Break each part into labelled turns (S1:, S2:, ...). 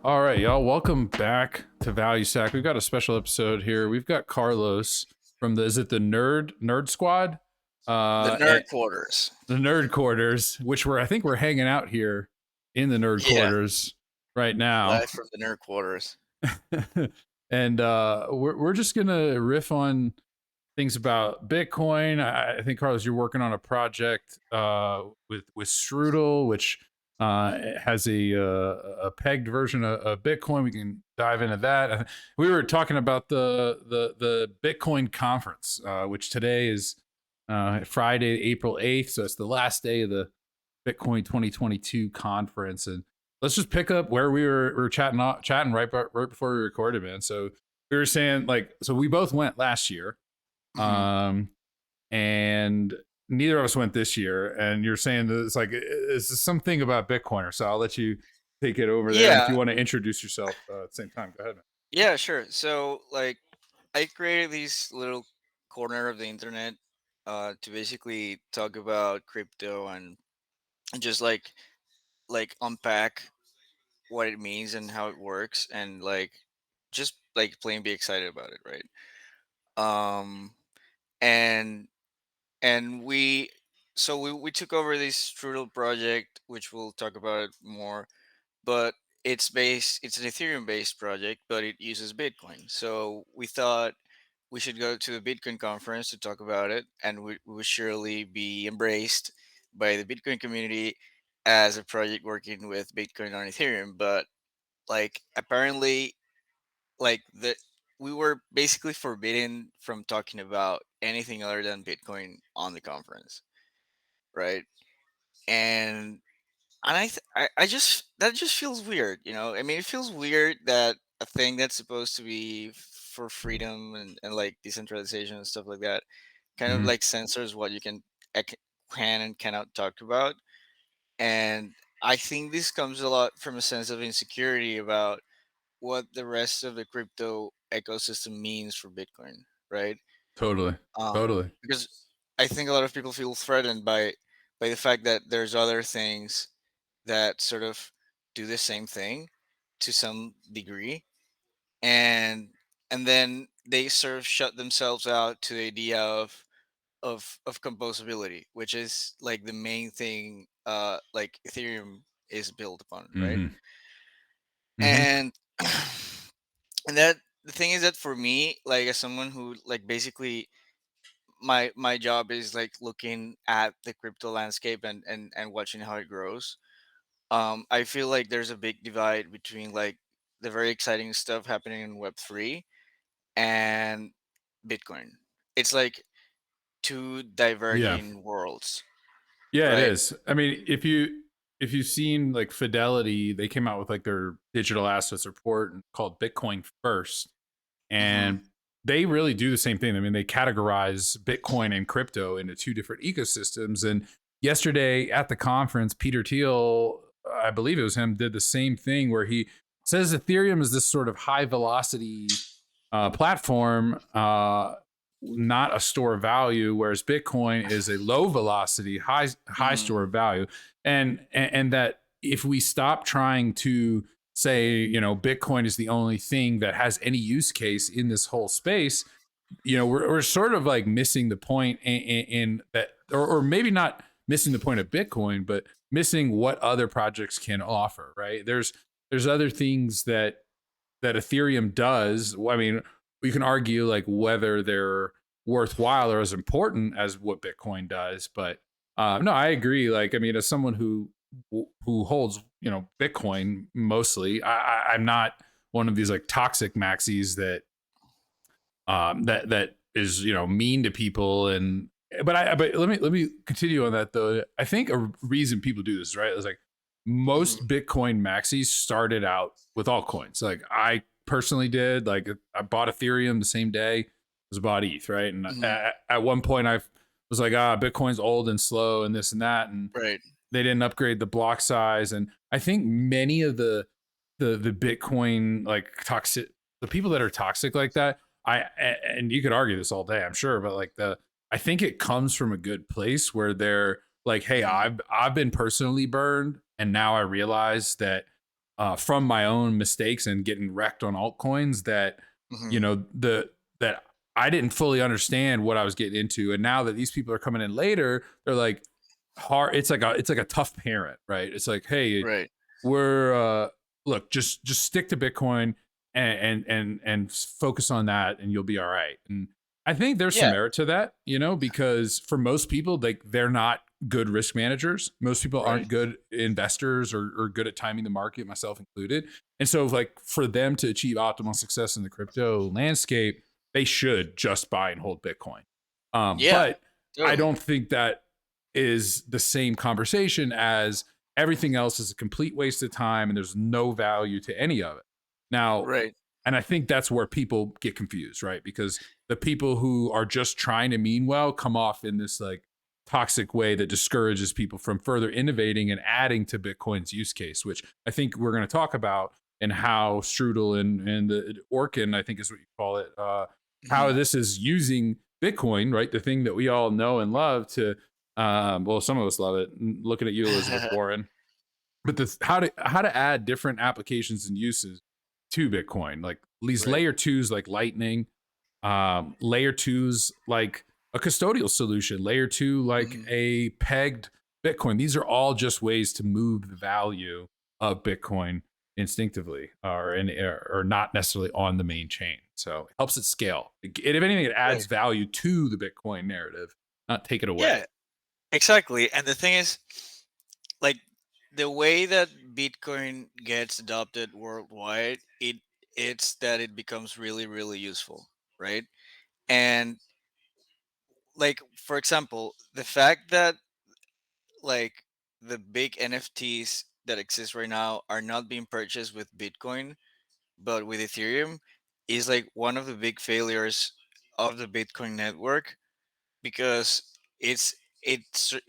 S1: All right, y'all. Welcome back to Value Stack. We've got a special episode here. We've got Carlos from the is it the Nerd Squad?
S2: The
S1: And
S2: nerd quarters.
S1: the Nerd Quarters, which I think we're hanging out here in the Nerd
S2: Yeah,
S1: Quarters right now.
S2: live from the nerd quarters.
S1: And we're just gonna riff on things about Bitcoin. I think Carlos, you're working on a project with Strudel, which has a pegged version of Bitcoin. We can dive into that. We were talking about the Bitcoin conference, which today is Friday, April 8th. So it's the last day of the Bitcoin 2022 conference, and let's just pick up where we were chatting right before we recorded, man. So we were saying so we both went last year,
S2: Mhm.
S1: um, and neither of us went this year. And you're saying that it's like it's something about Bitcoiner. So I'll let you take it over there. And if
S2: Yeah,
S1: you want to introduce yourself at the same time, go ahead, man.
S2: yeah, sure. So, I created this little corner of the internet to basically talk about crypto and just unpack what it means and how it works and just plain be excited about it, right? Um, and and we took over this Strudel project, which we'll talk about it more, but it's an Ethereum based project, but it uses Bitcoin. So we thought we should go to the Bitcoin conference to talk about it, and we would surely be embraced by the Bitcoin community as a project working with Bitcoin on Ethereum. But apparently, the we were basically forbidden from talking about anything other than Bitcoin on the conference, right? And I just that just feels weird, you know. I mean, it feels weird that a thing that's supposed to be for freedom and decentralization and stuff like that kind of
S1: Mm-hmm.
S2: censors what you can and cannot talk about. And I think this comes a lot from a sense of insecurity about what the rest of the crypto ecosystem means for Bitcoin, right?
S1: Totally, totally.
S2: Because I think a lot of people feel threatened by the fact that there's other things that sort of do the same thing to some degree, and then they sort of shut themselves out to the idea of composability, which is the main thing Ethereum is built upon, right?
S1: Mm-hmm. Mm-hmm.
S2: And and that the thing is that for me, as someone who basically my job is looking at the crypto landscape and watching how it grows. I feel like there's a big divide between the very exciting stuff happening in Web3 and Bitcoin. It's like two
S1: Yeah.
S2: diverging worlds,
S1: Yeah, it
S2: right?
S1: is. I mean, if you've seen like Fidelity, they came out with like their digital assets report called Bitcoin First,
S2: Hmm.
S1: and they really do the same thing. I mean, they categorize Bitcoin and crypto into two different ecosystems. And yesterday at the conference, Peter Thiel, I believe it was him, did the same thing where he says Ethereum is this sort of high velocity platform, not a store of value, whereas Bitcoin is a low velocity, high
S2: Hmm.
S1: store of value, and that if we stop trying to say, Bitcoin is the only thing that has any use case in this whole space, we're sort of like missing the point in that, or maybe not missing the point of Bitcoin, but missing what other projects can offer. Right? There's other things that Ethereum does. I mean, we can argue like whether they're worthwhile or as important as what Bitcoin does, but no, I agree. Like, I mean, as someone who holds Bitcoin mostly, I'm not one of these like toxic maxis that is mean to people. And but let me continue on that though. I think a reason people do this, right, is like
S2: Hmm.
S1: most Bitcoin maxis started out with altcoins. Like I personally did. Like I bought Ethereum the same day as bought ETH, right? And
S2: Hmm.
S1: at one point I was like, Bitcoin's old and slow and this and that, and
S2: Right.
S1: they didn't upgrade the block size. And I think many of the Bitcoin like toxic, the people that are toxic like that, and you could argue this all day, I'm sure, but like I think it comes from a good place where they're like, hey,
S2: Hmm.
S1: I've been personally burned, and now I realize that from my own mistakes and getting wrecked on altcoins that you
S2: Hmm.
S1: know the that I didn't fully understand what I was getting into, and now that these people are coming in later, they're like hard. It's like a tough parent, right? It's like, hey,
S2: Right.
S1: we're look, just stick to Bitcoin and focus on that, and you'll be all right. And I think there's some
S2: Yeah.
S1: merit to that, because for most people, like they're not good risk managers. Most people
S2: Right.
S1: aren't good investors or good at timing the market, myself included. And so, like for them to achieve optimal success in the crypto landscape, they should just buy and hold Bitcoin.
S2: Yeah.
S1: But I
S2: Totally.
S1: don't think that is the same conversation as everything else is a complete waste of time and there's no value to any of it. Now,
S2: Right.
S1: and I think that's where people get confused, right? Because the people who are just trying to mean well come off in this like toxic way that discourages people from further innovating and adding to Bitcoin's use case, which I think we're going to talk about, and how Strudel and the Orkan, I think is what you call it, how
S2: Hmm.
S1: this is using Bitcoin, right? The thing that we all know and love to, well, some of us love it. Looking at you, Elizabeth Warren, but this how to add different applications and uses to Bitcoin, like these
S2: Right.
S1: layer twos like Lightning, layer twos like a custodial solution, layer two like
S2: Hmm.
S1: a pegged Bitcoin. These are all just ways to move the value of Bitcoin instinctively, or not necessarily on the main chain. So it helps it scale. If anything, it adds
S2: Right.
S1: value to the Bitcoin narrative, not take it away.
S2: Yeah. Exactly. And the thing is, like, the way that Bitcoin gets adopted worldwide, it's that it becomes really, really useful, right? And like, for example, the fact that like the big NFTs that exist right now are not being purchased with Bitcoin but with Ethereum is like one of the big failures of the Bitcoin network, because it's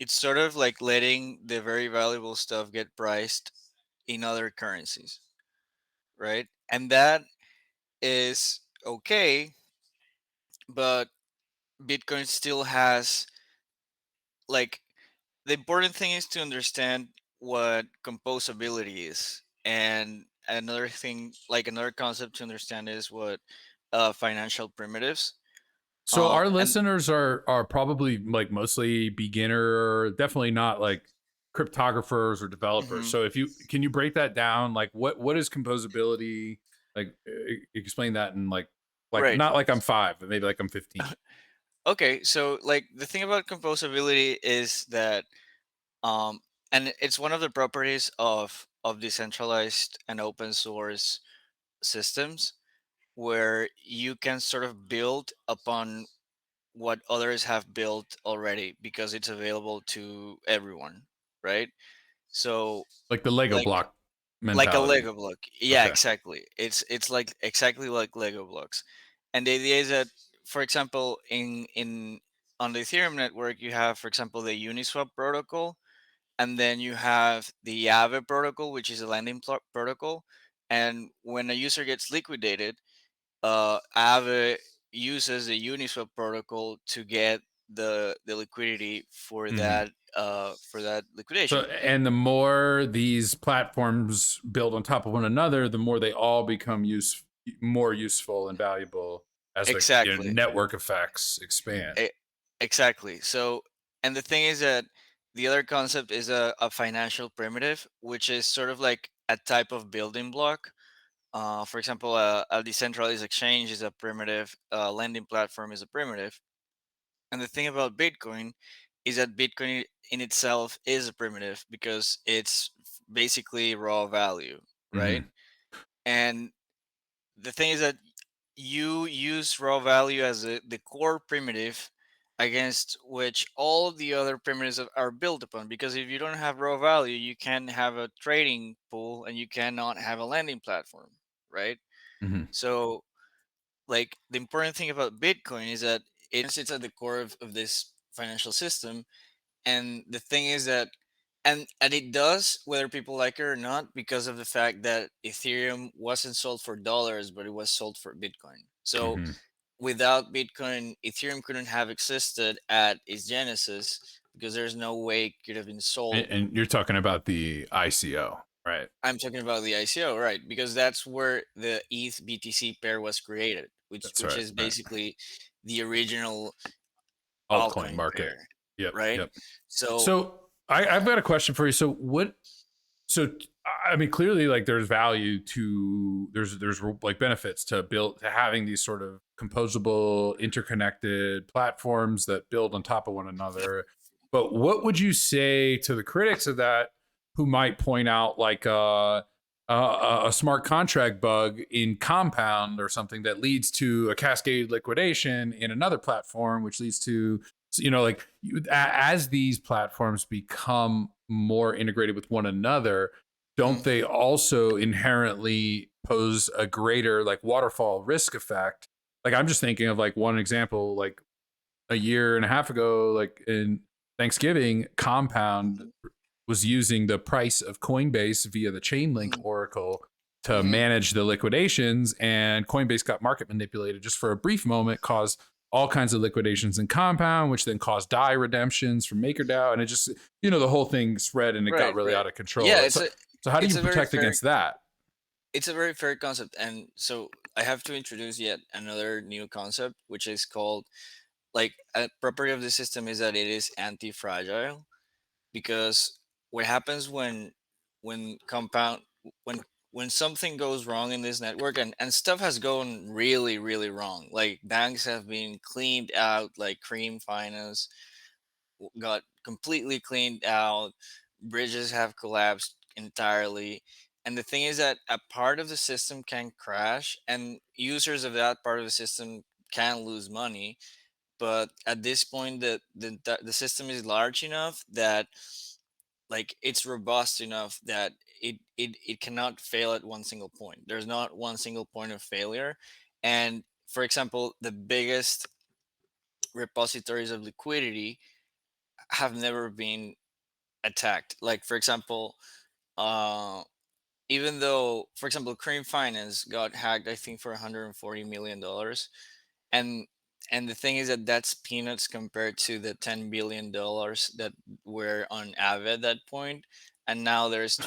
S2: sort of like letting the very valuable stuff get priced in other currencies, right? And that is okay, but Bitcoin still has, like, the important thing is to understand what composability is. And another thing, like another concept to understand, is what financial primitives.
S1: So our
S2: And
S1: listeners are probably like mostly beginner, definitely not like cryptographers or developers.
S2: mhm,
S1: So if you can you break that down, like what is composability? Like explain that in like
S2: right.
S1: not like I'm 5, but maybe like I'm 15.
S2: Okay, so like the thing about composability is that um and it's one of the properties of decentralized and open source systems, where you can sort of build upon what others have built already because it's available to everyone, right? So
S1: Like the Lego
S2: like
S1: block
S2: like a
S1: mentality.
S2: Lego block. Yeah,
S1: Okay.
S2: exactly. It's like exactly like Lego blocks. And the idea is that, for example, in on the Ethereum network, you have, for example, the Uniswap protocol, and then you have the Aave protocol, which is a lending protocol. And when a user gets liquidated, Aave uses the Uniswap protocol to get the liquidity
S1: Mhm.
S2: for that
S1: So
S2: liquidation.
S1: and the more these platforms build on top of one another, the more they all become more useful and valuable as the
S2: Exactly.
S1: network effects expand.
S2: E- exactly. So, and the thing is that the other concept is a financial primitive, which is sort of like a type of building block. For example, a decentralized exchange is a primitive. A lending platform is a primitive. And the thing about Bitcoin is that Bitcoin in itself is a primitive because it's basically raw value, right?
S1: Mhm.
S2: And the thing is that you use raw value as the core primitive against which all of the other primitives are built upon, because if you don't have raw value, you can have a trading pool and you cannot have a lending platform, right?
S1: Mhm.
S2: So like the important thing about Bitcoin is that it sits at the core of this financial system. And the thing is that, and it does, whether people like it or not, because of the fact that Ethereum wasn't sold for dollars, but it was sold for Bitcoin. So
S1: Mhm.
S2: without Bitcoin, Ethereum couldn't have existed at its genesis, because there's no way it could have been
S1: And,
S2: sold.
S1: and you're talking about the ICO. Right.
S2: I'm talking about the ICO, right? Because that's where the ETH BTC pair was created, which
S1: That's
S2: which
S1: right.
S2: is
S1: Right.
S2: basically the original
S1: Altcoin
S2: altcoin
S1: market.
S2: pair,
S1: Yep.
S2: right?
S1: Yep.
S2: So
S1: So I've got a question for you. So what? So I mean, clearly, like there's value to there's like benefits to build to having these sort of composable, interconnected platforms that build on top of one another. But what would you say to the critics of that who might point out like a smart contract bug in Compound or something that leads to a cascade liquidation in another platform, which leads to like as these platforms become more integrated with one another, don't
S2: mhm,
S1: they also inherently pose a greater like waterfall risk effect? Like I'm just thinking of like one example, like a year and a half ago, like in Thanksgiving, Compound
S2: mhm,
S1: was using the price of Coinbase via the Chainlink
S2: mhm,
S1: Oracle to
S2: mhm.
S1: manage the liquidations, and Coinbase got market manipulated just for a brief moment, caused all kinds of liquidations in Compound, which then caused DAI redemptions from MakerDAO, and it just the whole thing spread and it got
S2: Right,
S1: really
S2: right.
S1: out of control.
S2: Yeah,
S1: Right? So how do
S2: it's
S1: you
S2: a very
S1: protect
S2: fair
S1: against that?
S2: it's a very fair concept, and so I have to introduce yet another new concept, which is called, like, a property of the system is that it is anti-fragile, because what happens when compound when when something goes wrong in this network, and stuff has gone really really wrong, like banks have been cleaned out, like Cream Finance got completely cleaned out, bridges have collapsed entirely. And the thing is that a part of the system can crash, and users of that part of the system can lose money. But at this point, the system is large enough that, like, it's robust enough that it cannot fail at one single point. There's not one single point of failure. And for example, the biggest repositories of liquidity have never been attacked. Like, for example, uh even though, for example, Cream Finance got hacked, I think, for $140 million, and the thing is that that's peanuts compared to the $10 billion that were on Aave at that point, and now there's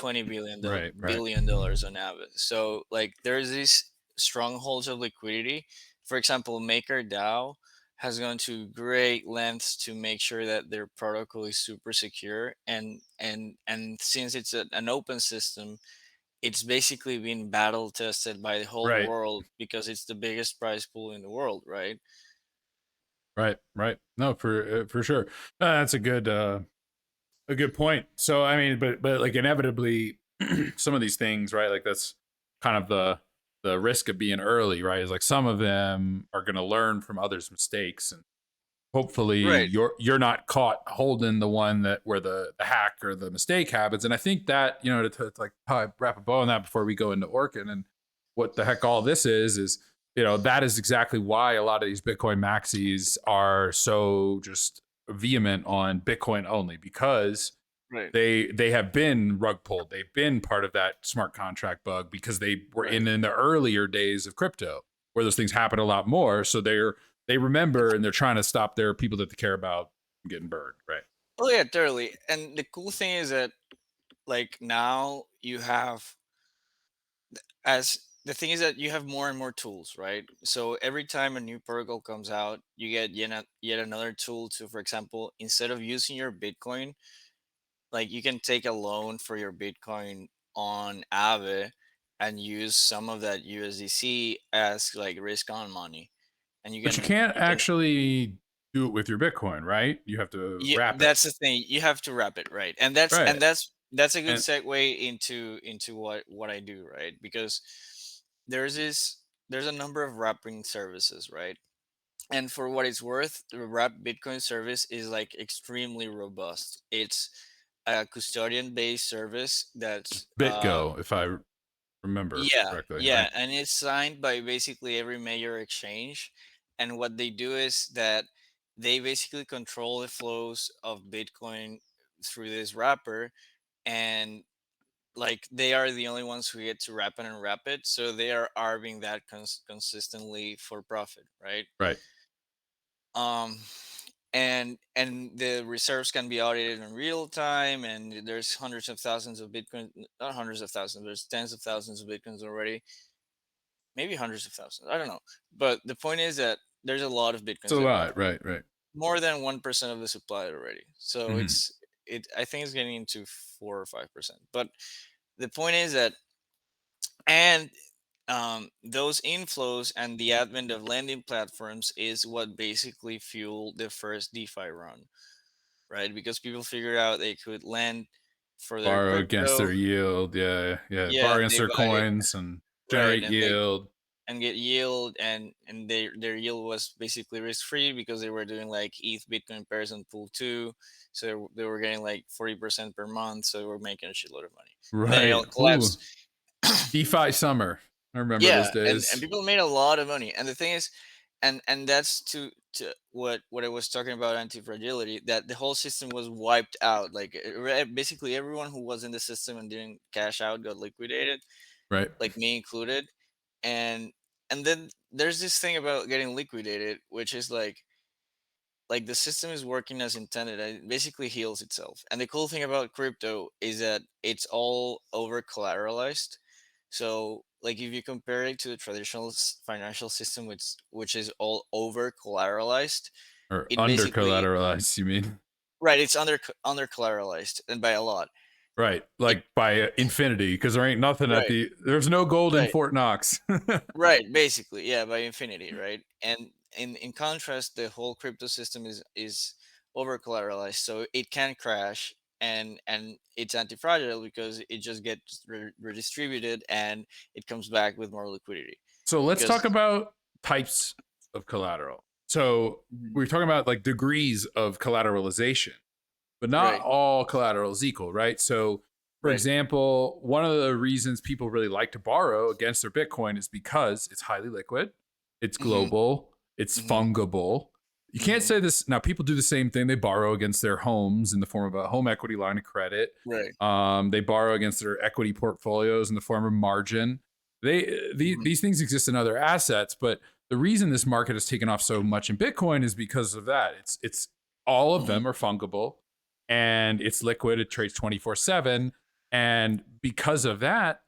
S1: Right, right,
S2: billion dollars on Aave. So, like, there's these strongholds of liquidity. For example, MakerDAO has gone to great lengths to make sure that their protocol is super secure, and since it's an open system, it's basically been battle tested by the whole
S1: right,
S2: world because it's the biggest prize pool in the world, right?
S1: right, right. No, for sure. That's a good point. So I mean, but like inevitably, some of these things, right? Like that's kind of the risk of being early, right? Is like some of them are going to learn from others' mistakes, and hopefully
S2: Right.
S1: you're not caught holding the one that where the hack or the mistake happens. And I think that to like probably wrap a bow on that before we go into Orkin and what the heck all this is that is exactly why a lot of these Bitcoin maxis are so just vehement on Bitcoin only, because
S2: Right.
S1: they have been rug pulled. They've been part of that smart contract bug because they were
S2: Right.
S1: in the earlier days of crypto where those things happen a lot more. So they remember and they're trying to stop their people that they care about from getting burned. Right.
S2: Oh yeah, totally. And the cool thing is that, like, now you have, as the thing is that you have more and more tools, right? So every time a new protocol comes out, you get yet another tool to, for example, instead of using your Bitcoin, like, you can take a loan for your Bitcoin on Aave and use some of that USDC as, like, risk on money. And
S1: But you can't
S2: you can
S1: actually do it with your Bitcoin, right? You have to
S2: yeah,
S1: wrap it.
S2: that's the thing. You have to wrap it, right? And
S1: Right.
S2: that's a good
S1: And
S2: segue into what I do, right? Because there's a number of wrapping services, right? And for what it's worth, the wrap Bitcoin service is, like, extremely robust. It's a custodian based service that's
S1: BitGo, if I remember
S2: yeah,
S1: correctly,
S2: yeah,
S1: right?
S2: and it's signed by basically every major exchange. And what they do is that they basically control the flows of Bitcoin through this wrapper, and, like, they are the only ones who get to wrap it and wrap it. So they are arbing that consistently for profit, right?
S1: Right.
S2: Um, and the reserves can be audited in real time, and there's hundreds of thousands of bitcoin, not hundreds of thousands, there's tens of thousands of bitcoins already, maybe hundreds of thousands, I don't know. But the point is that there's a lot of
S1: It's
S2: bitcoins
S1: a
S2: that have
S1: lot, right, right.
S2: more than 1% of the supply already. So
S1: Mhm.
S2: it I think it's getting into 4 or 5%. But the point is that, and those inflows and the advent of lending platforms is what basically fueled the first DeFi run, right? Because people figured out they could lend for their
S1: Borrow against
S2: crypto.
S1: their yield. Yeah, yeah.
S2: Yeah,
S1: Borrow
S2: and
S1: against
S2: they
S1: their
S2: buy it,
S1: coins and
S2: right,
S1: generate yield.
S2: and get yield, and their yield was basically risk free because they were doing like ETH Bitcoin pairs on pool 2. So they were getting like 40% per month, so they were making a shitload of money. And then it all
S1: Right. Ooh.
S2: collapsed.
S1: DeFi summer. I remember those
S2: Yeah, and
S1: days.
S2: people made a lot of money. And the thing is, and that's to what I was talking about, anti-fragility, that the whole system was wiped out. Like basically everyone who was in the system and didn't cash out got liquidated,
S1: Right.
S2: like me included. And then there's this thing about getting liquidated, which is like the system is working as intended, and it basically heals itself. And the cool thing about crypto is that it's all over collateralized. So like if you compare it to the traditional financial system, which is all over collateralized,
S1: Or
S2: it
S1: under
S2: basically,
S1: collateralized, you mean?
S2: right, it's under collateralized, and by a lot.
S1: Right.
S2: It
S1: Like by infinity, because there ain't nothing at
S2: right,
S1: there's no gold in
S2: right.
S1: Fort Knox.
S2: Right, basically, yeah, by infinity, right? And in contrast, the whole crypto system is over collateralized, so it can crash, and it's anti-fragile because it just gets redistributed, and it comes back with more liquidity.
S1: So let's talk
S2: Because
S1: about types of collateral. So
S2: Mhm.
S1: we're talking about like degrees of collateralization, but not
S2: Right,
S1: all collateral is equal, right? So, for
S2: right,
S1: example, one of the reasons people really like to borrow against their Bitcoin is because it's highly liquid, it's
S2: hmm,
S1: global, it's
S2: hmm,
S1: fungible. You can't
S2: hmm,
S1: say this now. People do the same thing. They borrow against their homes in the form of a home equity line of credit.
S2: right,
S1: They borrow against their equity portfolios in the form of margin.
S2: hmm,
S1: These things exist in other assets, but the reason this market has taken off so much in Bitcoin is because of that. It's all of
S2: hmm,
S1: them are fungible and it's liquid. It trades 24/7, and because of that,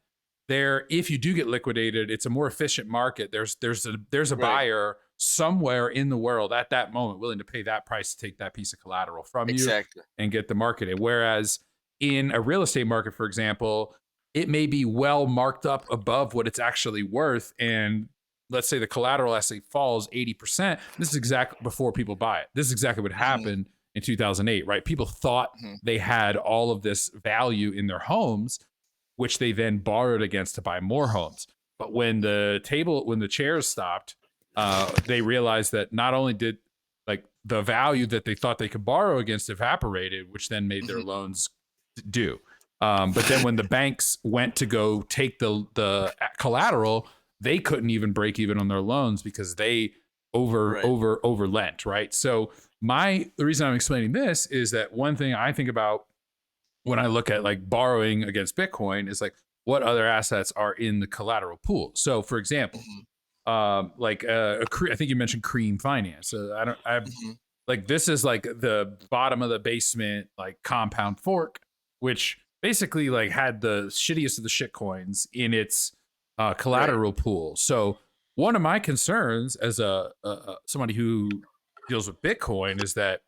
S1: there if you do get liquidated, it's a more efficient market. There's a
S2: right,
S1: buyer somewhere in the world at that moment willing to pay that price to take that piece of collateral from you
S2: exactly.
S1: and get the market. Whereas in a real estate market, for example, it may be well marked up above what it's actually worth. And let's say the collateral actually falls 80%. This is exactly before people buy it. This is exactly what
S2: Hmm,
S1: happened in 2008, right? People thought
S2: hmm,
S1: they had all of this value in their homes, which they then borrowed against to buy more homes. But when the chairs stopped, they realized that not only did like the value that they thought they could borrow against evaporated, which then made their
S2: hmm,
S1: loans due. But then when the banks went to go take the collateral, they couldn't even break even on their loans because they
S2: right,
S1: over lent, right? So the reason I'm explaining this is that one thing I think about when I look at like borrowing against Bitcoin is like what other assets are in the collateral pool. So, for example,
S2: hmm,
S1: I think you mentioned Cream Finance. I
S2: hmm,
S1: like this is like the bottom of the basement, like compound fork, which basically like had the shittiest of the shit coins in its
S2: right,
S1: collateral pool. So, one of my concerns as a somebody who deals with Bitcoin is that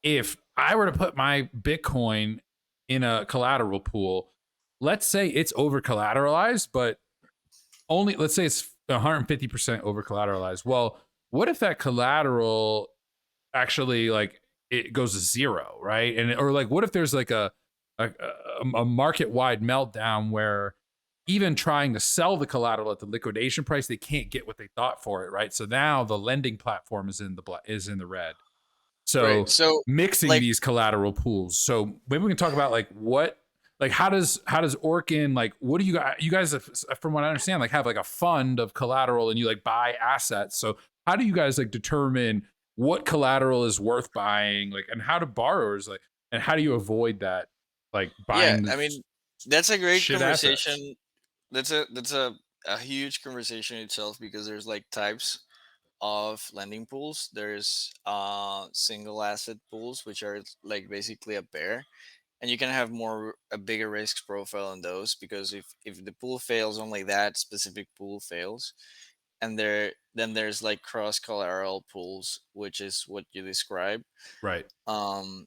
S1: if I were to put my Bitcoin in a collateral pool, let's say it's over collateralized, but only let's say it's 150% over collateralized. Well, what if that collateral actually like it goes to zero, right? And or like what if there's like a market wide meltdown where even trying to sell the collateral at the liquidation price, they can't get what they thought for it, right? So now the lending platform is in the red.
S2: right.
S1: So
S2: So
S1: mixing
S2: like,
S1: these collateral pools. So maybe we can talk about like how does Orkin like what do you guys from what I understand like have like a fund of collateral and you like buy assets. So how do you guys like determine what collateral is worth buying like and how do borrowers like and how do you avoid that like
S2: yeah,
S1: buying
S2: I mean, that's a great
S1: shit assets?
S2: conversation. That's a huge conversation itself, because there's like types of lending pools. There's single asset pools, which are like basically a pair, and you can have more a bigger risk profile in those, because if the pool fails, only that specific pool fails. And then there's like cross collateral pools, which is what you described.
S1: Right.
S2: um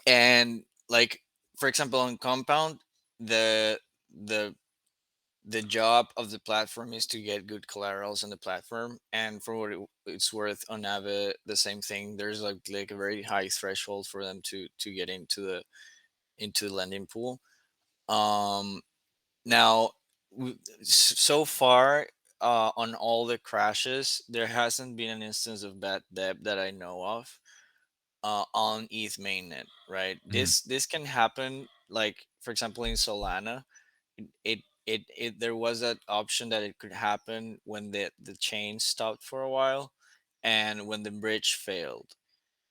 S2: and like, for example, on compound, the the the job of the platform is to get good collaterals on the platform. And for what it's worth, on Aave, the same thing. There's like a very high threshold for them to get into the lending pool. um Now, so far, on all the crashes, there hasn't been an instance of bad debt that I know of, on ETH mainnet. Right?
S1: Mhm.
S2: This can happen. Like, for example, in Solana, there was that option that it could happen when the chain stopped for a while, and when the bridge failed,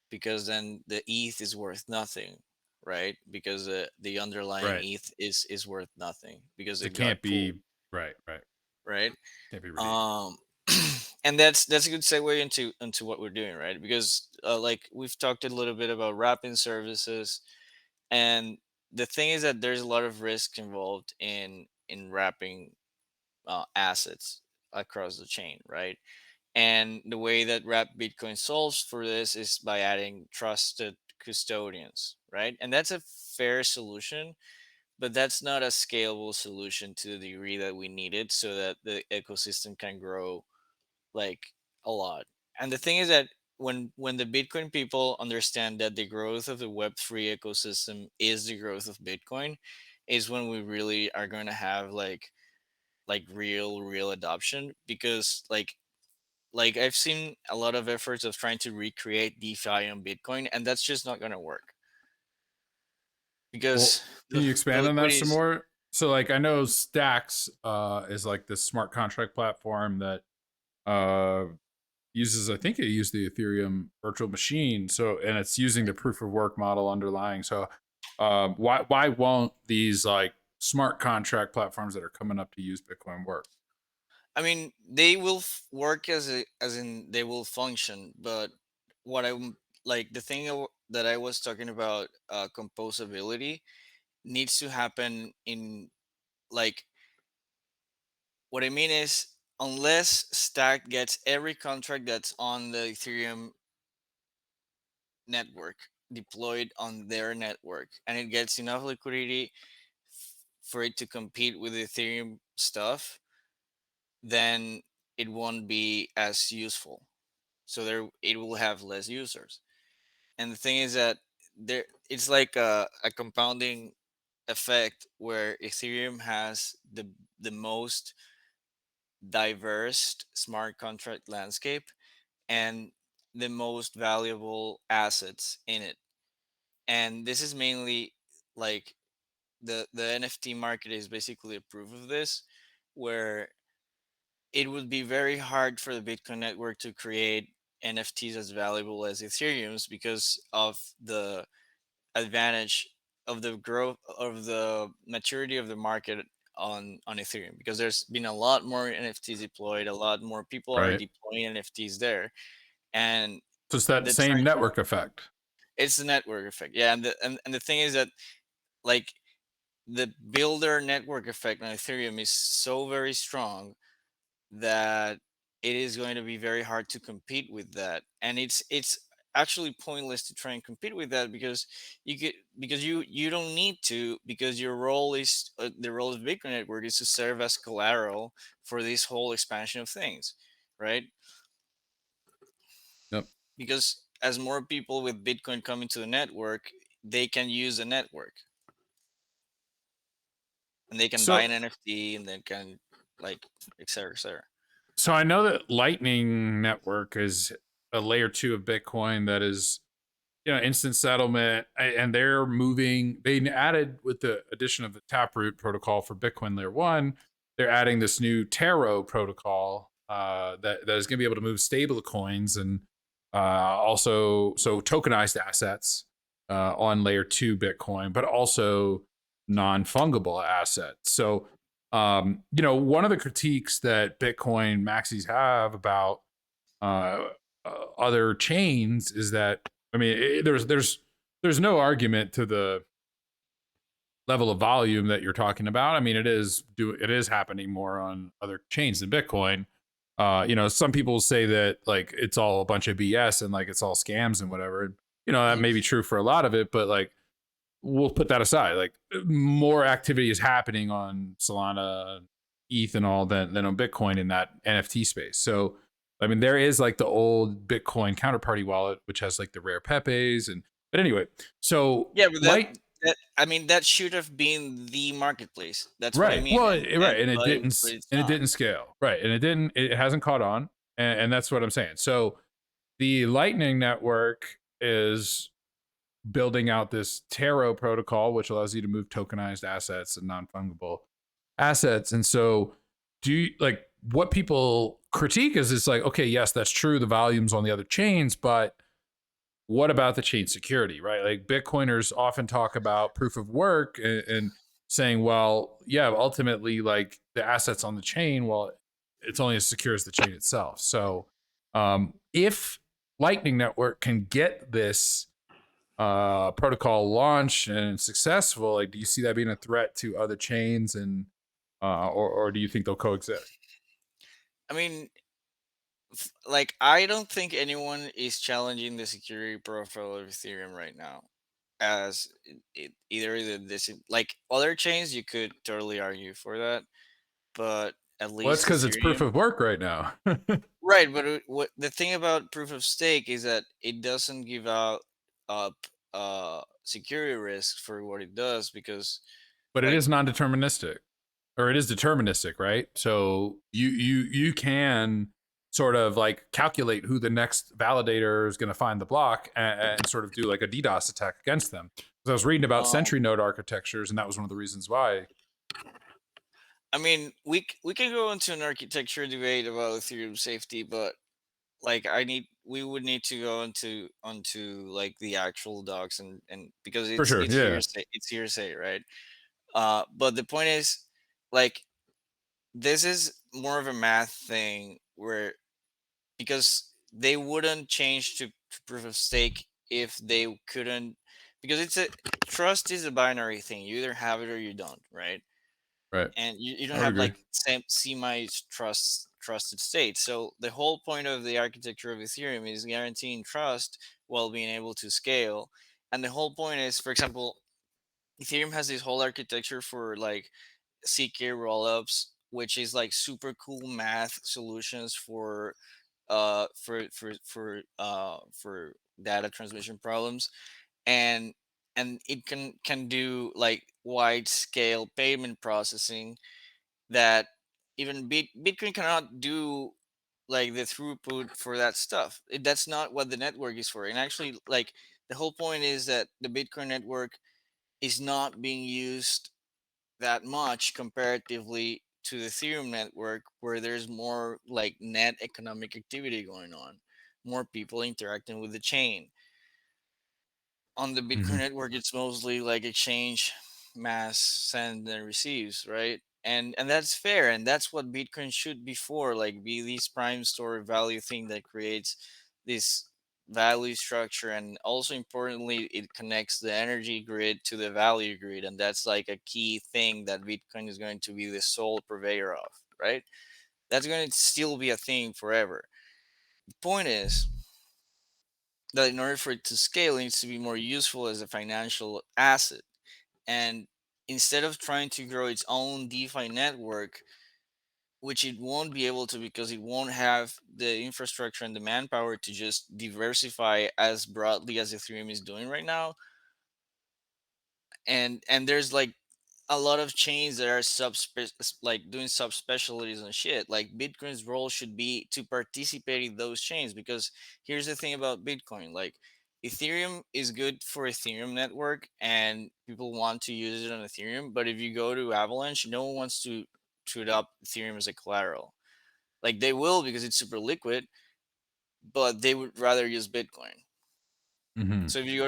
S2: because then the ETH is worth nothing. Right? Because the underlying
S1: Right.
S2: ETH is worth nothing because
S1: 'Cause it
S2: it got
S1: can't
S2: pulled.
S1: be right. Right.
S2: Right?
S1: Can't be redeemed.
S2: um and that's a good segue into what we're doing, right? Because like, we've talked a little bit about wrapping services, and the thing is that there's a lot of risk involved in wrapping assets across the chain, right? And the way that wrap Bitcoin solves for this is by adding trusted custodians, right? And that's a fair solution, but that's not a scalable solution to the degree that we need it, so that the ecosystem can grow like a lot. And the thing is that when the Bitcoin people understand that the growth of the Web3 ecosystem is the growth of Bitcoin, is when we really are going to have like real adoption. Because like I've seen a lot of efforts of trying to recreate DeFi on Bitcoin, and that's just not going to work,
S1: Well,
S2: because
S1: can you
S2: the
S1: expand on that
S2: liquidity
S1: some
S2: is.
S1: more? So like I know Stacks is like this smart contract platform that uh uses, I think it used the Ethereum virtual machine. So and it's using the proof of work model underlying. So why won't these like smart contract platforms that are coming up to use Bitcoin work?
S2: I mean, they will work as in they will function, but what like, the thing that I was talking about, composability, needs to happen in, like, what I mean is, unless Stack gets every contract that's on the Ethereum network deployed on their network, and it gets enough liquidity for it to compete with Ethereum stuff, then it won't be as useful. So there, it will have less users. And the thing is that there, it's like a compounding effect, where Ethereum has the most diverse smart contract landscape, and the most valuable assets in it. And this is mainly like, the NFT market is basically a proof of this, where it would be very hard for the Bitcoin network to create NFTs as valuable as Ethereum's, because of the advantage of the growth of the maturity of the market on Ethereum. Because there's been a lot more NFTs deployed, a lot more people are
S1: Right.
S2: deploying NFTs there, and
S1: So it's that
S2: the
S1: same
S2: trend,
S1: network effect.
S2: it's the network effect. Yeah, and the thing is that, like, the builder network effect on Ethereum is so very strong that it is going to be very hard to compete with that. And it's actually pointless to try and compete with that, because you don't need to, because your role is, the role of Bitcoin network is to serve as collateral for this whole expansion of things, right?
S1: Yep.
S2: Because as more people with Bitcoin come into the network, they can use the network, and they can buy
S1: So
S2: an NFT, and then can, like, et cetera, et cetera.
S1: so I know that Lightning Network is a layer 2 of Bitcoin that is, instant settlement, and they're moving. They added, with the addition of the Taproot protocol for Bitcoin layer 1, they're adding this new Taro protocol that is going to be able to move stable coins and also so tokenized assets on layer 2 Bitcoin, but also non-fungible assets. So one of the critiques that Bitcoin maxis have about uh, other chains is that, I mean, there's no argument to the level of volume that you're talking about. I mean, it is happening more on other chains than Bitcoin. Some people say that like it's all a bunch of BS and like it's all scams and whatever. And, that
S2: Mhm.
S1: may be true for a lot of it, but like we'll put that aside. Like more activity is happening on Solana, ETH, and all than on Bitcoin in that NFT space. So, I mean, there is like the old Bitcoin counterparty wallet, which has like the rare Pepes, but anyway, so
S2: Yeah, but that
S1: light.
S2: that I mean, that should have been the marketplace. That's what I
S1: Right.
S2: mean,
S1: Well,
S2: and
S1: right, and it
S2: but
S1: didn't,
S2: it's
S1: and it
S2: not.
S1: didn't scale. Right, and it didn't. It hasn't caught on, and that's what I'm saying. So the Lightning Network is building out this Taro protocol, which allows you to move tokenized assets and non fungible assets. And so, do you like what people critique is it's like, okay, yes, that's true. The volumes on the other chains, but what about the chain security, right? Like Bitcoiners often talk about proof of work and saying, well, yeah, ultimately, like the assets on the chain, well, it's only as secure as the chain itself. So, if Lightning Network can get this protocol launched and successful, like, do you see that being a threat to other chains, and or do you think they'll coexist?
S2: I mean, like, I don't think anyone is challenging the security profile of Ethereum right now. As either this, like other chains, you could totally argue for that, but at
S1: Well, that's
S2: least
S1: because it's proof
S2: Ethereum,
S1: of work right now.
S2: right? But what the thing about proof of stake is that it doesn't give out up security risk for what it does because,
S1: But it
S2: like,
S1: is non-deterministic, or it is deterministic, right? So you can sort of like calculate who the next validator is going to find the block, and sort of do like a DDoS attack against them. Because I was reading about
S2: um,
S1: Sentry node architectures, and that was one of the reasons why.
S2: I mean, we can go into an architecture debate about Ethereum safety, but like we would need to go into onto like the actual docs and because
S1: For sure,
S2: it's
S1: yeah,
S2: hearsay, right? But the point is, like, this is more of a math thing where, because they wouldn't change to proof of stake if they couldn't, because it's a trust is a binary thing. You either have it or you don't, right?
S1: right.
S2: And you don't
S1: I would
S2: have
S1: agree.
S2: like semi trusted state. So the whole point of the architecture of Ethereum is guaranteeing trust while being able to scale. And the whole point is, for example, Ethereum has this whole architecture for like CK rollups, which is like super cool math solutions for data transmission problems, and it can do like wide scale payment processing that even Bitcoin cannot do, like the throughput for that stuff. That's not what the network is for. And actually, like, the whole point is that the Bitcoin network is not being used that much comparatively to the Ethereum network, where there's more like net economic activity going on, more people interacting with the chain. On the Bitcoin
S1: Hmm.
S2: network, it's mostly like exchange, mass send and receives, right? And that's fair, and that's what Bitcoin should be for, like be this prime store value thing that creates this value structure, and also importantly, it connects the energy grid to the value grid, and that's like a key thing that Bitcoin is going to be the sole purveyor of, right? That's going to still be a thing forever. The point is that in order for it to scale, it needs to be more useful as a financial asset. And instead of trying to grow its own DeFi network, which it won't be able to because it won't have the infrastructure and the manpower to just diversify as broadly as Ethereum is doing right now. And there's like a lot of chains that are like doing subspecialties and shit. Like Bitcoin's role should be to participate in those chains, because here's the thing about Bitcoin: like, Ethereum is good for Ethereum network and people want to use it on Ethereum, but if you go to Avalanche, no one wants to adopt Ethereum as a collateral. Like, they will because it's super liquid, but they would rather use Bitcoin.
S1: Hmm.
S2: So if you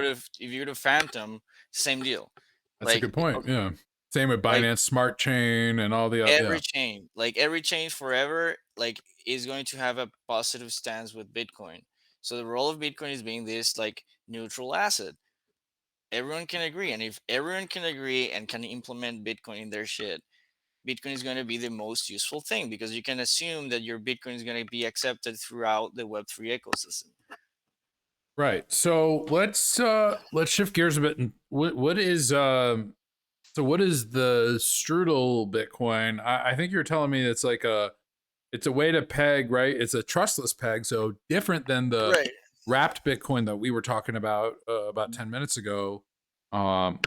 S2: go to Phantom, same deal.
S1: That's a
S2: Like,
S1: good point. Yeah. Same with
S2: Like
S1: Binance Smart Chain and all the yeah.
S2: every chain forever, like is going to have a positive stance with Bitcoin. So the role of Bitcoin is being this like neutral asset. Everyone can agree, and if everyone can agree and can implement Bitcoin in their shit, Bitcoin is going to be the most useful thing because you can assume that your Bitcoin is going to be accepted throughout the Web3 ecosystem.
S1: Right. So let's shift gears a bit. And what is so what is the Strudel Bitcoin? I think you're telling me it's a way to peg, right? It's a trustless peg, so different than the
S2: Right.
S1: wrapped Bitcoin that we were talking about 10 minutes ago. Um,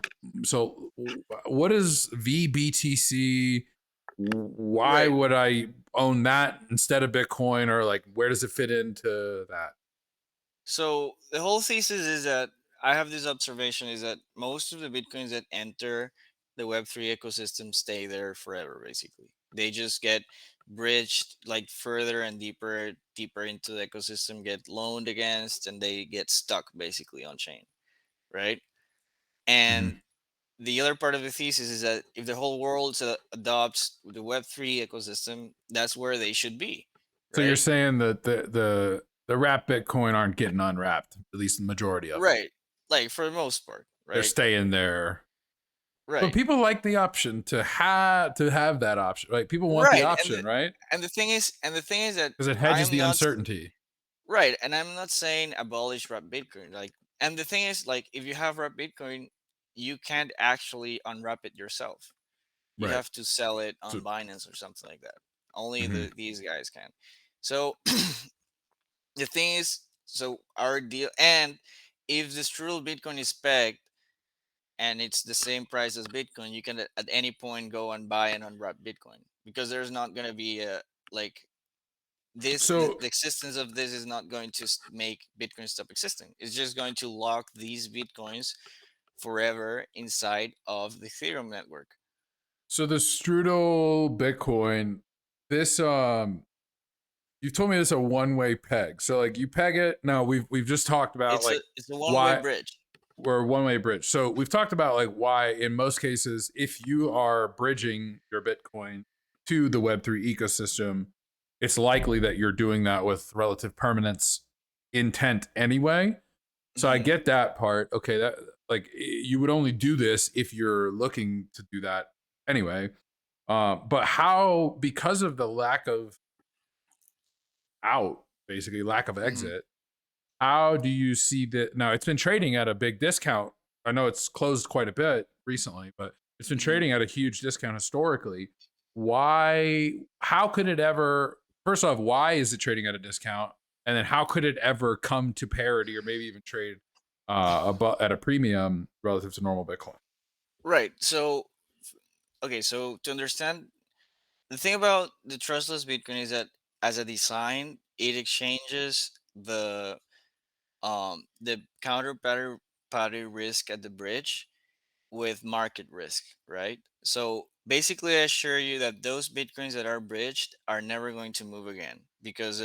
S1: so what is vBTC? Why
S2: Right.
S1: would I own that instead of Bitcoin, or like where does it fit into that?
S2: So the whole thesis is that I have this observation is that most of the Bitcoins that enter the Web3 ecosystem stay there forever, basically. They just get bridged like further and deeper into the ecosystem, get loaned against, and they get stuck basically on chain, right?
S1: Mhm.
S2: And the other part of the thesis is that if the whole world adopts the Web3 ecosystem, that's where they should be,
S1: So you're
S2: right?
S1: saying that the wrapped Bitcoin aren't getting unwrapped, at least the majority of them.
S2: Right. Like for the most part,
S1: They're
S2: right?
S1: staying there. But
S2: Right.
S1: people like the option to have that option. Right? People want the
S2: Right. And
S1: option, right?
S2: the thing is that
S1: Because it
S2: I
S1: hedges
S2: am
S1: the
S2: not
S1: uncertainty.
S2: right, and I'm not saying abolish wrap Bitcoin. Like, and the thing is, like, if you have wrap Bitcoin, you can't actually unwrap it yourself. You
S1: Right.
S2: have to sell it
S1: So
S2: on Binance or something like that. Only
S1: mhm.
S2: these guys can. So the thing is, so our deal, and if the Strudel Bitcoin is pegged and it's the same price as Bitcoin, you can at any point go and buy and unwrap Bitcoin because there's not going to be a like
S1: So
S2: the existence of this is not going to make Bitcoin stop existing. It's just going to lock these Bitcoins forever inside of the Ethereum network.
S1: so the Strudel Bitcoin, this you told me it's a one-way peg. So like you peg it. No, we've just talked about like
S2: It's a one way
S1: why
S2: bridge.
S1: we're one-way bridge. So we've talked about like why in most cases, if you are bridging your Bitcoin to the Web3 ecosystem, it's likely that you're doing that with relative permanence intent anyway. So I
S2: Hmm.
S1: get that part. Okay, that like you would only do this if you're looking to do that anyway. But how, because of the lack of out, basically lack of
S2: Hmm.
S1: exit, how do you see that? Now it's been trading at a big discount. I know it's closed quite a bit recently, but it's been
S2: Hmm.
S1: trading at a huge discount historically. Why? How could it ever? First off, why is it trading at a discount? And then how could it ever come to parity or maybe even trade at a premium relative to normal Bitcoin?
S2: Right. So, okay. So to understand the thing about the trustless Bitcoin is that as a design, it exchanges the counterparty risk at the bridge with market risk, right? So basically, I assure you that those bitcoins that are bridged are never going to move again because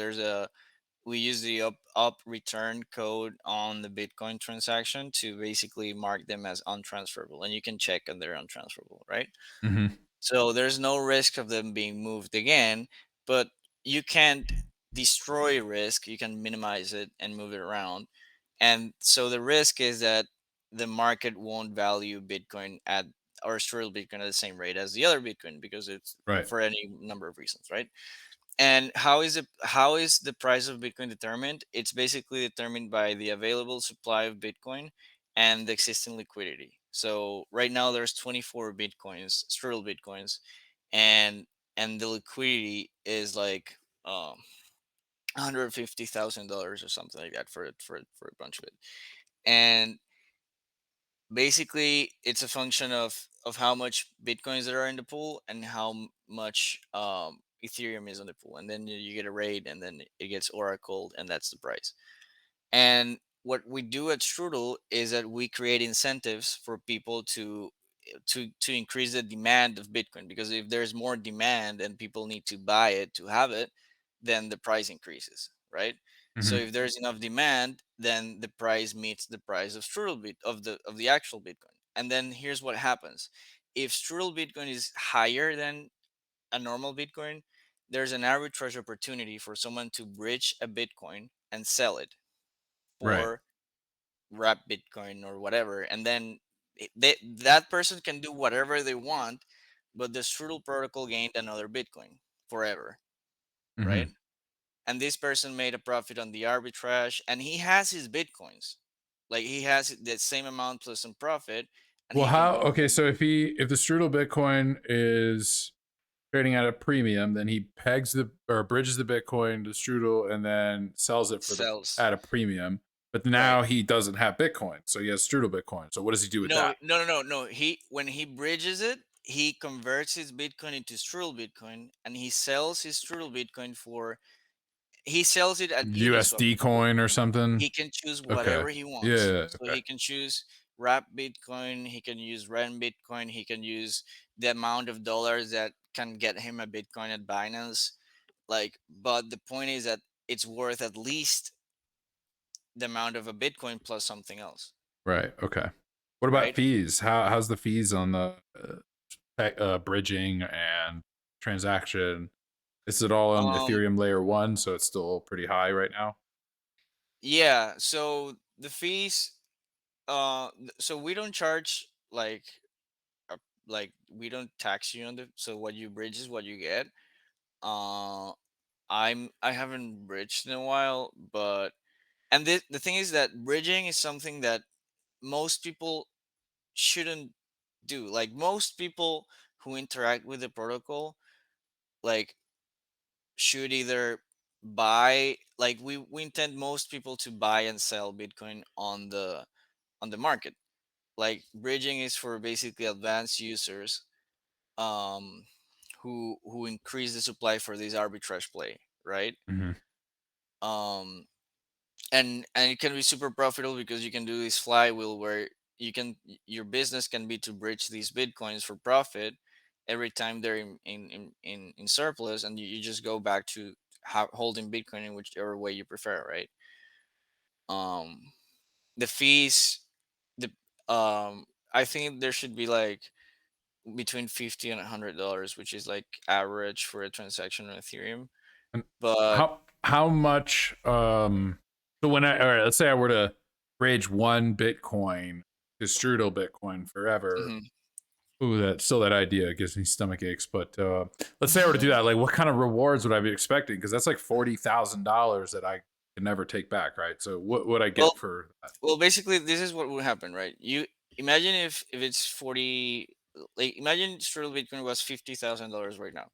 S2: we use the up return code on the Bitcoin transaction to basically mark them as untransferable, and you can check if they're untransferable, right?
S1: Mm-hmm.
S2: So there's no risk of them being moved again, but you can't destroy risk. You can minimize it and move it around. And so the risk is that the market won't value Bitcoin at or Strudel Bitcoin at the same rate as the other Bitcoin because it's
S1: Right.
S2: for any number of reasons, right? And how is the price of Bitcoin determined? It's basically determined by the available supply of Bitcoin and the existing liquidity. So right now there's 24 Bitcoins, Strudel Bitcoins, and the liquidity is like $150,000 or something like that for a bunch of it. And basically it's a function of how much bitcoins there are in the pool and how much ethereum is on the pool, and then you get a rate and then it gets oracled and that's the price. And what we do at Strudel is that we create incentives for people to increase the demand of Bitcoin, because if there's more demand and people need to buy it to have it, then the price increases, right? So
S1: Mm-hmm.
S2: if there's enough demand, then the price meets the price of Strudel of the actual Bitcoin. And then here's what happens. if Strudel Bitcoin is higher than a normal Bitcoin, there's an arbitrage opportunity for someone to bridge a Bitcoin and sell it
S1: Right.
S2: for wrap Bitcoin or whatever, and then that person can do whatever they want, but the Strudel protocol gained another Bitcoin forever, right?
S1: Hmm.
S2: And this person made a profit on the arbitrage, and he has his Bitcoins, like he has the same amount plus some profit, and
S1: Well,
S2: he can
S1: how?
S2: bridge
S1: Okay,
S2: them.
S1: so if the Strudel Bitcoin is trading at a premium, then he pegs the or bridges the Bitcoin to Strudel and then sells it for the
S2: Sells,
S1: at a premium. But
S2: right?
S1: now he doesn't have Bitcoin, so he has Strudel Bitcoin. So what does he do with
S2: No,
S1: that?
S2: no, no, no, no. He when he bridges it, he converts his Bitcoin into Strudel Bitcoin, and he sells his Strudel Bitcoin for. He sells it at Uniswap.
S1: USD coin or something?
S2: He can choose
S1: Okay.
S2: whatever he wants.
S1: Yeah.
S2: So
S1: Okay.
S2: he can choose wrap Bitcoin. He can use Ren Bitcoin. He can use the amount of dollars that can get him a Bitcoin at Binance. Like, but the point is that it's worth at least the amount of a Bitcoin plus something else,
S1: Right. Okay. What about
S2: right?
S1: fees? How's the fees on the bridging and transaction? Is it all on
S2: Um,
S1: Ethereum layer one, so it's still pretty high right now?
S2: yeah. So the fees, so we don't charge uh, like we don't tax you on the. So what you bridge is what you get. Uh, I haven't bridged in a while, but and the thing is that bridging is something that most people shouldn't do. Like most people who interact with the protocol, like should either buy, like we intend most people to buy and sell Bitcoin on the market. Like bridging is for basically advanced users, um who increase the supply for this arbitrage play, right?
S1: Hmm.
S2: um and it can be super profitable because you can do this flywheel where your business can be to bridge these Bitcoins for profit every time they're in surplus, and you just go back to holding Bitcoin in whichever way you prefer, right? um the fees, the I think there should be like between 50 and $100, which is like average for a transaction on Ethereum.
S1: And
S2: But
S1: how much so when I all right, let's say I were to bridge one Bitcoin to Strudel Bitcoin forever.
S2: mhm.
S1: Ooh, that still that idea gives me stomach aches. But let's say I were to do that, like what kind of rewards would I be expecting? Because that's like $40,000 that I can never take back, right? So what would I
S2: well
S1: get for that?
S2: well, basically this is what would happen, right? You imagine if it's 40, like imagine Strudel Bitcoin was $50,000 right now,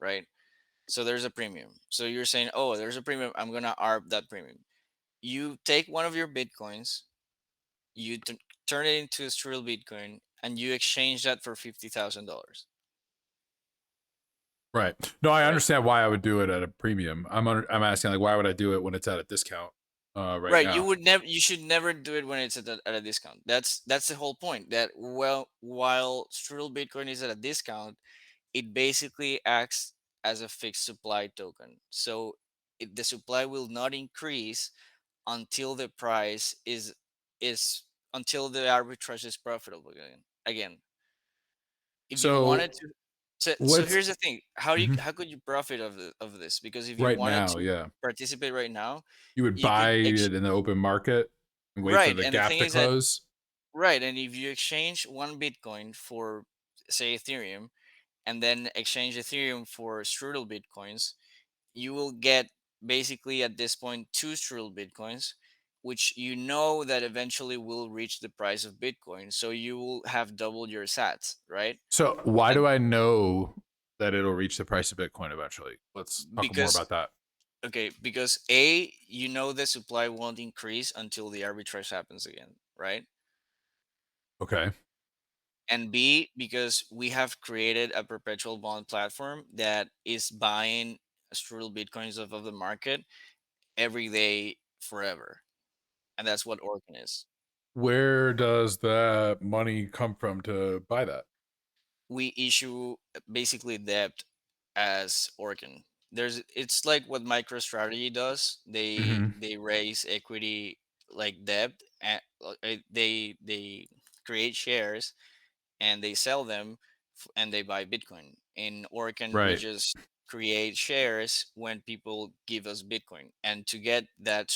S2: right? So there's a premium. So you're saying, oh, there's a premium, I'm gonna arb that premium. You take one of your Bitcoins, you turn it into a Strudel Bitcoin, and you exchange that for $50,000,
S1: Right. No, I
S2: right?
S1: understand why I would do it at a premium. I'm asking like why would I do it when it's at a discount right
S2: Right. You
S1: now?
S2: would never. You should never do it when it's at a discount. That's the whole point. That well, while Strudel Bitcoin is at a discount, it basically acts as a fixed supply token. So the supply will not increase until the price is until the arbitrage is profitable again. Again, if you wanted
S1: So
S2: to. So
S1: what's
S2: here's the thing: how do you
S1: mhm,
S2: how could you profit of this? Because if you
S1: right
S2: wanted
S1: now,
S2: to
S1: yeah.
S2: participate right now,
S1: You would
S2: you
S1: buy
S2: could
S1: it in the open market and wait for
S2: right.
S1: the
S2: And the
S1: gap
S2: thing
S1: to
S2: is that
S1: close.
S2: right, and if you exchange one Bitcoin for, say, Ethereum, and then exchange Ethereum for Strudel Bitcoins, you will get basically at this point two Strudel Bitcoins, which you know that eventually will reach the price of Bitcoin. So you will have doubled your sats, right?
S1: So why
S2: And
S1: do I know that it'll reach the price of Bitcoin eventually? Let's talk more
S2: because
S1: about that.
S2: okay, because A, you know the supply won't increase until the arbitrage happens again, right?
S1: Okay.
S2: And B, because we have created a perpetual bond platform that is buying Strudel Bitcoins off of the market every day forever. And that's what Orkan is.
S1: Where does that money come from to buy that?
S2: We issue basically debt as Orkan. It's like what MicroStrategy does.
S1: Hmm.
S2: They raise equity like debt and they create shares and they sell them, and they buy Bitcoin. In Orkan, we
S1: Right.
S2: just create shares when people give us Bitcoin, and to get that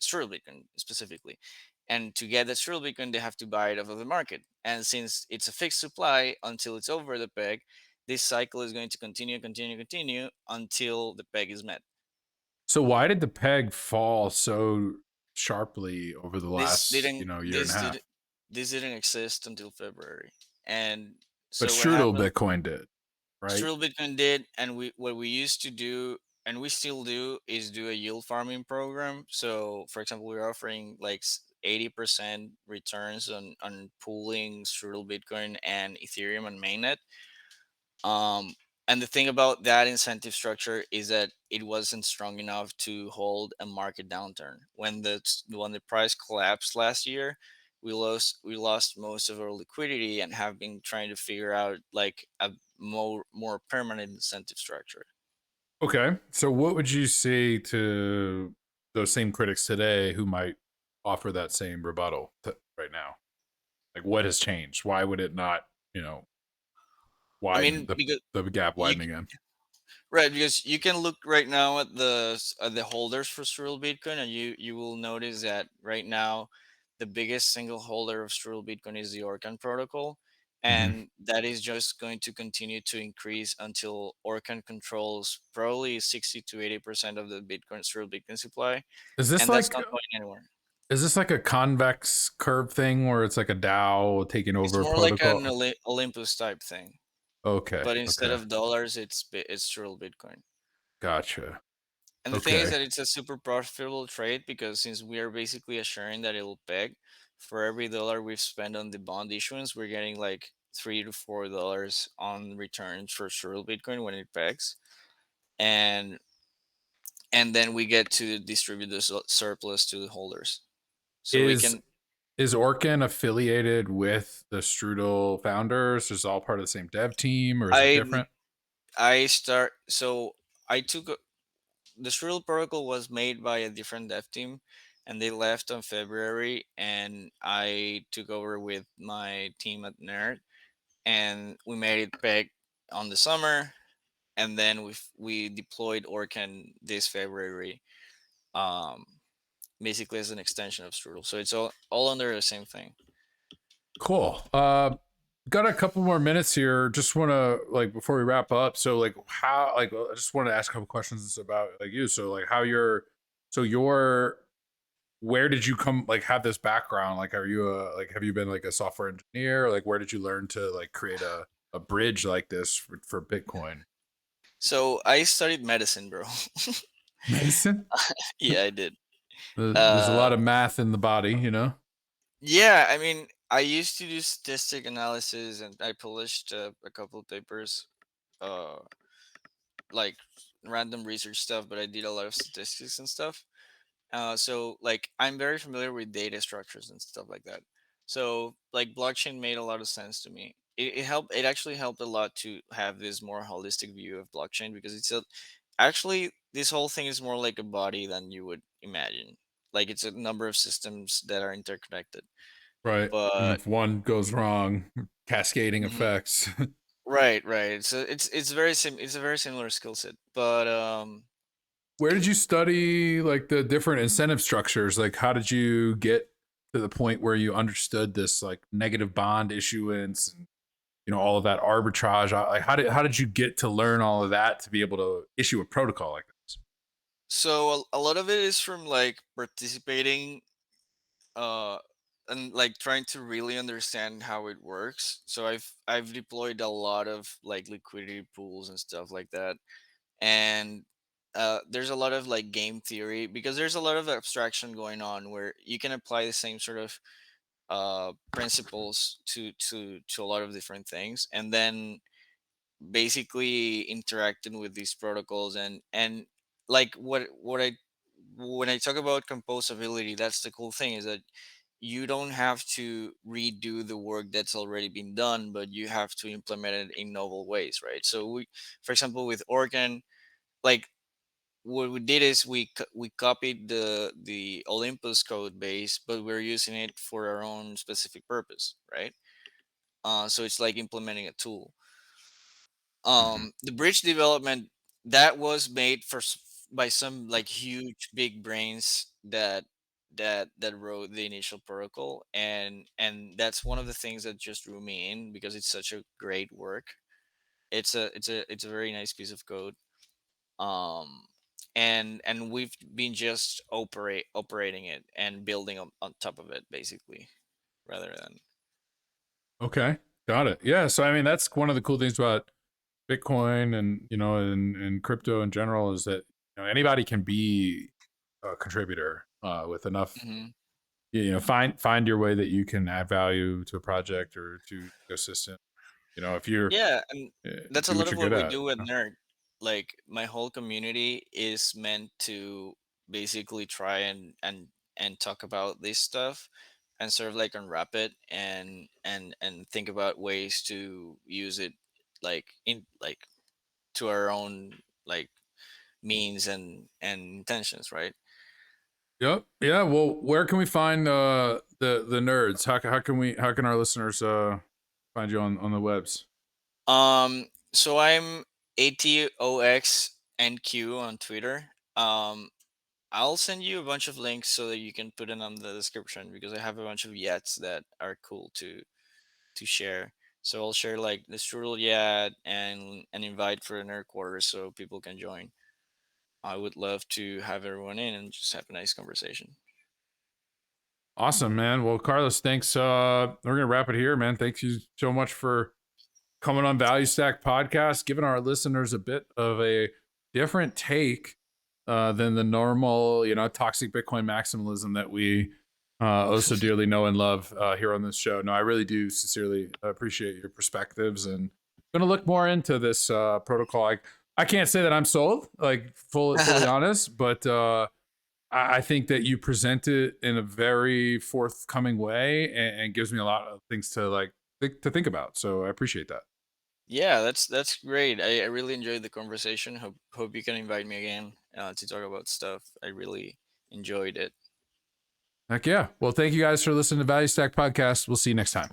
S2: Strudel Bitcoin specifically, and to get that Strudel Bitcoin, they have to buy it off of the market. And since it's a fixed supply until it's over the peg, this cycle is going to continue, continue, continue until the peg is met.
S1: So why did the peg fall so sharply over the
S2: This
S1: last,
S2: didn't
S1: year and a
S2: this did
S1: half?
S2: this didn't exist until February. And
S1: But
S2: so what
S1: Strudel
S2: happened,
S1: Bitcoin did, right?
S2: Strudel Bitcoin did, and we what we used to do, and we still do, is do a yield farming program. So for example, we're offering like 80% returns on pooling Strudel Bitcoin and Ethereum and mainnet. Um, and the thing about that incentive structure is that it wasn't strong enough to hold a market downturn. When the price collapsed last year, we lost most of our liquidity and have been trying to figure out like a more permanent incentive structure.
S1: Okay. So what would you say to those same critics today who might offer that same rebuttal right now? Like what has changed? Why would it not, you know,
S2: I
S1: widen
S2: mean, because
S1: the gap
S2: you
S1: widen again?
S2: right, because you can look right now at the holders for Strudel Bitcoin, and you will notice that right now the biggest single holder of Strudel Bitcoin is the Orkan protocol,
S1: Hmm.
S2: and that is just going to continue to increase until Orkan controls probably 60 to 80% of the Bitcoin Strudel Bitcoin supply,
S1: Is this
S2: and that's
S1: like
S2: not going anywhere.
S1: a convex curve thing where it's like a DAO taking
S2: It's
S1: over a
S2: more like an
S1: protocol?
S2: Olympus type thing,
S1: Okay.
S2: but instead
S1: Okay.
S2: of dollars, it's Strudel Bitcoin.
S1: Gotcha.
S2: And the thing is
S1: Okay.
S2: that it's a super profitable trade because since we are basically assuring that it'll peg, for every dollar we've spent on the bond issuance, we're getting like $3 to $4 on returns for real Bitcoin when it pegs, and then we get to distribute the surplus to the holders. So we
S1: Is
S2: can.
S1: is Orkin affiliated with the Strudel founders? Is it all part of the same dev team or is it
S2: I
S1: different?
S2: I start so I took the Strudel protocol was made by a different dev team, and they left on February, and I took over with my team at Nerd, and we made it back on the summer, and then we deployed Orkan this February, um, basically as an extension of Strudel. So it's all under the same thing.
S1: Cool. Got a couple more minutes here. Just want to like before we wrap up. So like how like I just want to ask a couple questions about like you. So like how you're so you're where did you come like have this background? Like are you a like have you been like a software engineer? Like where did you learn to like create a bridge like this for Bitcoin?
S2: So I studied medicine, bro.
S1: Medicine?
S2: Yeah, I did.
S1: There's a
S2: Uh,
S1: lot of math in the body, you know?
S2: yeah, I mean, I used to do statistic analysis, and I published a couple of papers, uh, like random research stuff, but I did a lot of statistics and stuff. So like I'm very familiar with data structures and stuff like that. So like blockchain made a lot of sense to me. It helped. It actually helped a lot to have this more holistic view of blockchain because actually this whole thing is more like a body than you would imagine. Like it's a number of systems that are interconnected.
S1: Right. And
S2: But
S1: if one goes wrong, cascading
S2: mhm,
S1: effects.
S2: right. So it's a very similar skill set. But
S1: Where did you study like the different incentive structures? Like how did you get to the point where you understood this like negative bond issuance and all of that arbitrage? Like how did you get to learn all of that to be able to issue a protocol like this?
S2: so a lot of it is from like participating, uh and like trying to really understand how it works. So I've deployed a lot of like liquidity pools and stuff like that. And there's a lot of like game theory because there's a lot of abstraction going on where you can apply the same sort of principles to a lot of different things, and then basically interacting with these protocols, and like what I when I talk about composability, that's the cool thing, is that you don't have to redo the work that's already been done, but you have to implement it in novel ways, right? So for example, with Organ, like what we did is we copied the Olympus code base, but we're using it for our own specific purpose, right? So it's like implementing a tool.
S1: Mhm.
S2: The bridge development that was made by some like huge big brains that wrote the initial protocol, and that's one of the things that just drew me in because it's such a great work. It's a very nice piece of code. um and we've been just operating it and building on top of it basically, rather than.
S1: Okay, got it. Yeah, so I mean, that's one of the cool things about Bitcoin and and crypto in general is that anybody can be a contributor with enough.
S2: Mhm.
S1: Find your way that you can add value to a project or to ecosystem. If you're
S2: Yeah, and that's a
S1: do
S2: lot
S1: what
S2: of
S1: you're
S2: what
S1: good
S2: we
S1: at.
S2: do with Nerd. Like my whole community is meant to basically try and talk about this stuff and sort of like unwrap it and think about ways to use it, like in like to our own like means and intentions, right?
S1: Yep. Yeah. Well, where can we find the nerds? How can our listeners find you on the webs?
S2: So I'm ATOXNQ on Twitter. I'll send you a bunch of links so that you can put it on the description because I have a bunch of yats that are cool to share. So I'll share like the Strudel yat and an invite for a nerd quarter so people can join. I would love to have everyone in and just have a nice conversation.
S1: Awesome, man. Well, Carlos, thanks. We're gonna wrap it here, man. Thank you so much for coming on Value Stack Podcast, giving our listeners a bit of a different take than the normal, toxic Bitcoin maximalism that we oh so dearly know and love here on this show. No, I really do sincerely appreciate your perspectives, and I'm gonna look more into this protocol. I can't say that I'm sold, like fully honest, but I think that you present it in a very forthcoming way and gives me a lot of things to to think about. So I appreciate that.
S2: Yeah, that's great. I really enjoyed the conversation. Hope you can invite me again to talk about stuff. I really enjoyed it.
S1: Heck yeah. Well, thank you guys for listening to Value Stack Podcast. We'll see you next time.